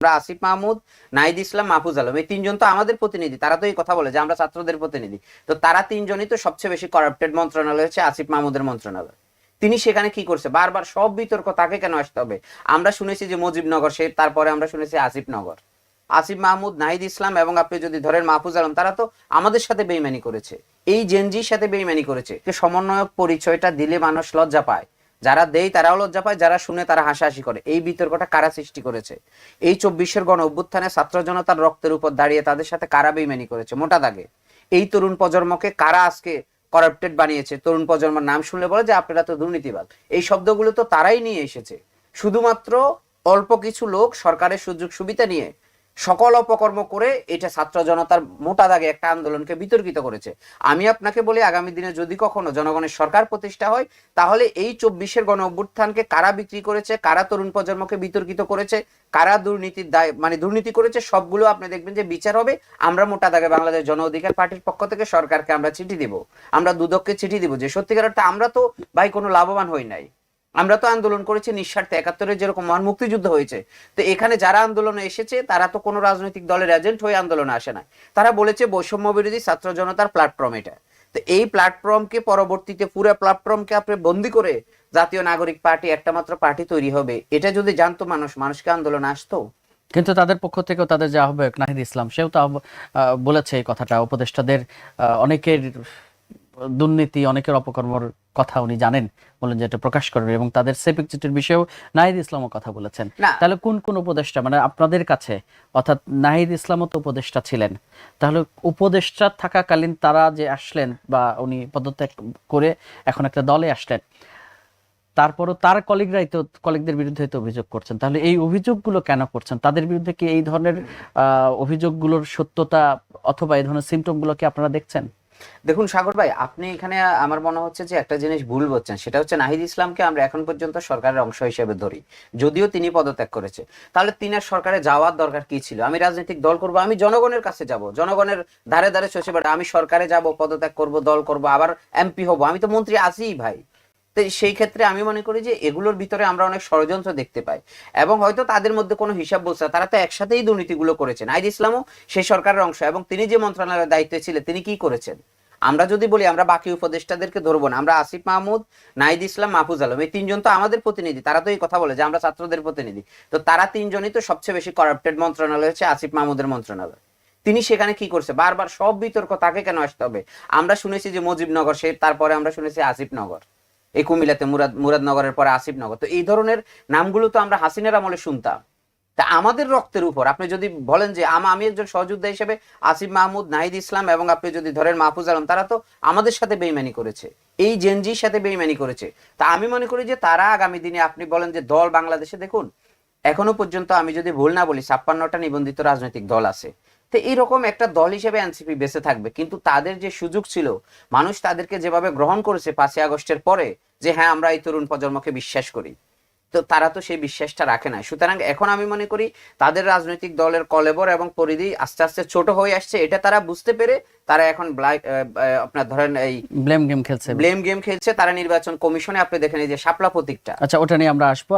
আমরা আসিফ মাহমুদ, নাহিদ ইসলাম, মাহফুজ আলম, এই তিনজন তো আমাদের প্রতিনিধি। তারা তো এই কথা বলে যে আমরা ছাত্রদের প্রতিনিধি। তো তারা তিনজনই তো সবচেয়ে বেশি করাপ্টেড মন্ত্রণালয় হচ্ছে আসিফ মাহমুদের মন্ত্রণালয়। তিনি সেখানে কি করছে? বারবার সব বিতর্ক তাকে কেন আসতে হবে? আমরা শুনেছি যে মুজিবনগর, সে তারপরে আমরা শুনেছি আসিফনগর। আসিফ মাহমুদ, নাহিদ ইসলাম এবং আপনি যদি ধরেন মাহফুজ আলম, তারা তো আমাদের সাথে বেইমানি করেছে, এই জেনজির সাথে বেইমানি করেছে। সমন্বয়ক পরিচয়টা দিলে মানুষ লজ্জা পায়, যারা দেয় তারাও লজ্জা পায়, যারা শুনে তারা হাসাহাসি করে। এই বিতর্কটা কারা সৃষ্টি করেছে? এই 24-এর গণ অভ্যুত্থানে ছাত্র জনতার রক্তের উপর দাঁড়িয়ে তাদের সাথে কারা বেইমানি করেছে মোটা দাগে? এই তরুণ প্রজন্মকে কারা আজকে করাপ্টেড বানিয়েছে? তরুণ প্রজন্মের নাম শুনলে বলে যে আপনারা তো দুর্নীতিবাদ। এই শব্দগুলো তো তারাই নিয়ে এসেছে। শুধুমাত্র অল্প কিছু লোক সরকারের সুযোগ সুবিধা নিয়ে সকল অপকর্ম করে এটা ছাত্র জনতার মোটা দাগে একটা আন্দোলনকে বিতর্কিত করেছে। আমি আপনাকে বলি, আগামী দিনে যদি কখনো জনগণের সরকার প্রতিষ্ঠা হয়, তাহলে এই 24-এর গণ অভ্যুত্থানকে কারা বিক্রি করেছে, কারা তরুণ প্রজন্মকে বিতর্কিত করেছে, কারা দুর্নীতির দায় দুর্নীতি করেছে, সবগুলো আপনি দেখবেন যে বিচার হবে। আমরা মোটা দাগে বাংলাদেশ জন অধিকার পার্টির পক্ষ থেকে সরকারকে আমরা চিঠি দিব, আমরা দুদককে চিঠি দিব যে সত্যিকার অর্থে আমরা তো ভাই কোনো লাভবান হই নাই। আমরা তো আন্দোলন করেছি নিঃস্বার্থে, 71-এর যেরকম মহান মুক্তিযুদ্ধ হয়েছে। তো এখানে যারা আন্দোলনে এসেছে তারা তো কোনো রাজনৈতিক দলের এজেন্ট হয়ে আন্দোলনে আসে না। তারা বলেছে বৈষম্য বিরোধী ছাত্র জনতার প্ল্যাটফর্ম এটা। তো এই প্ল্যাটফর্মকে পরবর্তীতে পুরো প্ল্যাটফর্মকে আপনি বন্দি করে জাতীয় নাগরিক পার্টি একটা মাত্র পার্টি তৈরি হবে, এটা যদি জানতো মানুষ, মানুষকে আন্দোলনে আসতো। কিন্তু তাদের পক্ষ থেকেও তাদের যে আহ্বায়ক নাহিদ ইসলাম, সেও তো বলেছে এই কথাটা। উপদেষ্টাদের অনেকের দুর্নীতি, অনেকের অপকর্মর কথা উনি জানেন, বলেন যে এটা প্রকাশ করবে, এবং তাদের সেপিক চিঠির বিষয়েও নাহিদ ইসলামও কথা বলেছেন। তাহলে কোন কোন উপদেষ্টা, মানে আপনাদের কাছে, অর্থাৎ নাহিদ ইসলামও তো উপদেষ্টা ছিলেন, তাহলে উপদেষ্টা থাকাকালীন তারা যে আসলেন, বা উনি পদত্যাগ করে এখন একটা দলে আসলেন, তারপরও তার কলিগদের বিরুদ্ধে তো অভিযোগ করছেন, তাহলে এই অভিযোগগুলো কেন করছেন? তাদের বিরুদ্ধে কি এই ধরনের অভিযোগগুলোর সত্যতা অথবা এই ধরনের সিমটমগুলো কি আপনারা দেখছেন? দেখুন সাগর ভাই, আপনি এখানে আমার মনে হচ্ছে যে একটা জিনিস ভুল বলছেন। সেটা হচ্ছে নাহিদ ইসলামকে আমরা এখন পর্যন্ত সরকারের অংশ হিসেবে ধরি, যদিও তিনি পদত্যাগ করেছে। তাহলে তিনার সরকারে যাওয়ার দরকার কি ছিল? আমি রাজনৈতিক দল করব, আমি জনগণের কাছে যাব, জনগণের ধারে ধারে চষে বেড়া, আমি সরকারে যাব, পদত্যাগ করব, দল করব, আবার এমপি হব, আমি তো মন্ত্রী আছিই ভাই। তো সেই ক্ষেত্রে আমি মনে করি যে এগুলোর ভিতরে আমরা অনেক ষড়যন্ত্র দেখতে পাই, এবং হয়তো তাদের মধ্যে কোনো হিসাব বলছে, তারা তো একসাথেই দুর্নীতিগুলো করেছেন। নাহিদ ইসলামও সেই সরকারের অংশ, এবং তিনি যে মন্ত্রণালয়ের দায়িত্বে ছিলেন তিনি কি করেছেন? আমরা যদি বলি, আমরা বাকি উপদেষ্টাদেরকে ধরবো না, আমরা আসিফ মাহমুদ, নাহিদ ইসলাম, মাহফুজ আলম, এই তিনজন তো আমাদের প্রতিনিধি। তারা তো এই কথা বলে যে আমরা ছাত্রদের প্রতিনিধি। তো তারা তিনজনই তো সবচেয়ে বেশি করাপ্টেড মন্ত্রণালয় হচ্ছে আসিফ মাহমুদের মন্ত্রণালয়। তিনি সেখানে কি করছে? বারবার সব বিতর্ক তাকে কেন আসতে হবে? আমরা শুনেছি যে মুজিবনগর, সে তারপরে আমরা শুনেছি আসিফনগর, এই কুমিল্লাতে মুরাদনগরের পরে আসিফনগর। তো এই ধরনের নামগুলো তো আমরা হাসিনার আমলে শুনতাম। তা আমাদের রক্তের উপর আপনি যদি বলেন যে আমি একজন সহযোদ্ধা হিসেবে আসিফ মাহমুদ, নাহিদ ইসলাম এবং আপনি যদি ধরেন মাহফুজ আলম, তারা তো আমাদের সাথে বেইমানি করেছে, এই জেনজির সাথে বেইমানি করেছে। তা আমি মনে করি যে তারা আগামী দিনে, আপনি বলেন যে দল বাংলাদেশে, দেখুন এখনো পর্যন্ত আমি যদি ভুল না বলি 56টা নিবন্ধিত রাজনৈতিক দল আছে। তো এইরকম একটা দল হিসেবে এনসিপি বেঁচে থাকবে, কিন্তু তাদের যে সুযোগ ছিল, মানুষ তাদেরকে যেভাবে গ্রহণ করেছে 5ই আগস্টের পরে, যে হ্যাঁ আমরা এই তরুণ প্রজন্মকে বিশ্বাস করি, তো তারা তো সেই বিশ্বাসটা রাখে না। সুতরাং এখন আমি মনে করি তাদের রাজনৈতিক দলের কলেবর এবং পরিধি আস্তে আস্তে ছোট হয়ে আসছে, এটা তারা বুঝতে পেরে তারা এখন আপনার ধরেন এই ব্লেম গেম খেলছে। তারা নির্বাচন কমিশনে আপনি দেখেন এই যে শাপলা প্রতীকটা, আচ্ছা, ওটা নিয়ে আমরা আসবো।